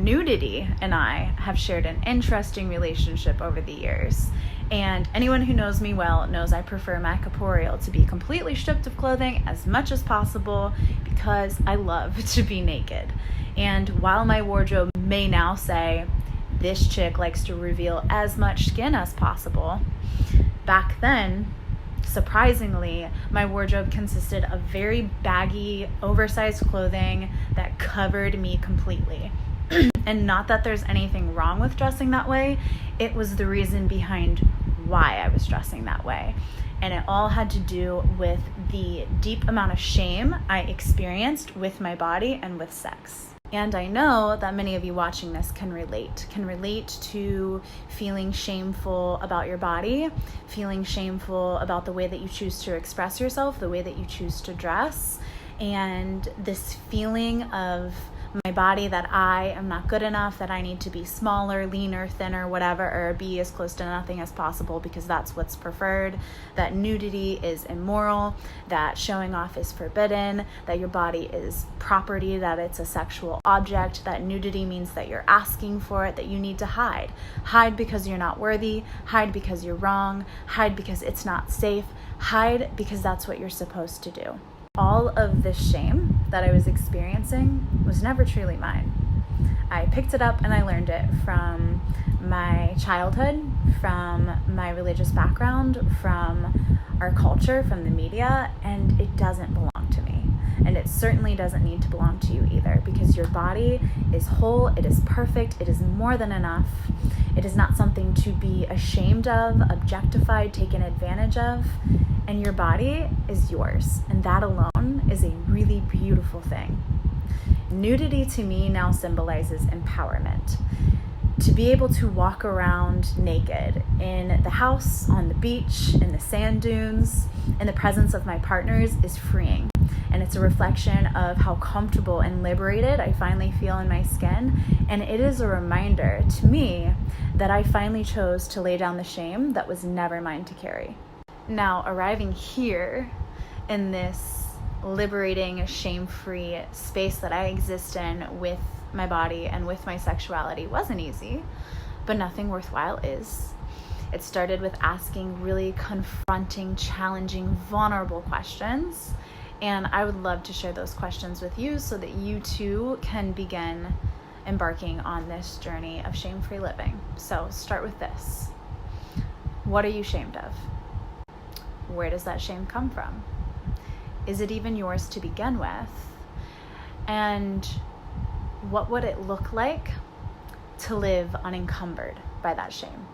nudity and I have shared an interesting relationship over the years. And anyone who knows me well knows I prefer my corporeal to be completely stripped of clothing as much as possible because I love to be naked. And while my wardrobe may now say, this chick likes to reveal as much skin as possible, back then, surprisingly, my wardrobe consisted of very baggy, oversized clothing that covered me completely. And not that there's anything wrong with dressing that way, it was the reason behind why I was dressing that way. And it all had to do with the deep amount of shame I experienced with my body and with sex. And I know that many of you watching this can relate to feeling shameful about your body, feeling shameful about the way that you choose to express yourself, the way that you choose to dress, and this feeling of my body that I am not good enough, that I need to be smaller, leaner, thinner, whatever, or be as close to nothing as possible because that's what's preferred, that nudity is immoral, that showing off is forbidden, that your body is property, that it's a sexual object, that nudity means that you're asking for it, that you need to hide. Hide because you're not worthy, hide because you're wrong, hide because it's not safe, hide because that's what you're supposed to do. All of this shame that I was experiencing was never truly mine. I picked it up and I learned it from my childhood, from my religious background, from our culture, from the media, and it doesn't belong to me. And it certainly doesn't need to belong to you either, because your body is whole, it is perfect, it is more than enough. It is not something to be ashamed of, objectified, taken advantage of. And your body is yours, and that alone is a really beautiful thing. Nudity to me now symbolizes empowerment. To be able to walk around naked in the house, on the beach, in the sand dunes, in the presence of my partners is freeing. And it's a reflection of how comfortable and liberated I finally feel in my skin. And it is a reminder to me that I finally chose to lay down the shame that was never mine to carry. Now, arriving here in this liberating, shame-free space that I exist in with my body and with my sexuality wasn't easy, but nothing worthwhile is. It started with asking really confronting, challenging, vulnerable questions, and I would love to share those questions with you so that you too can begin embarking on this journey of shame-free living. So start with this. What are you ashamed of? Where does that shame come from? Is it even yours to begin with? And what would it look like to live unencumbered by that shame?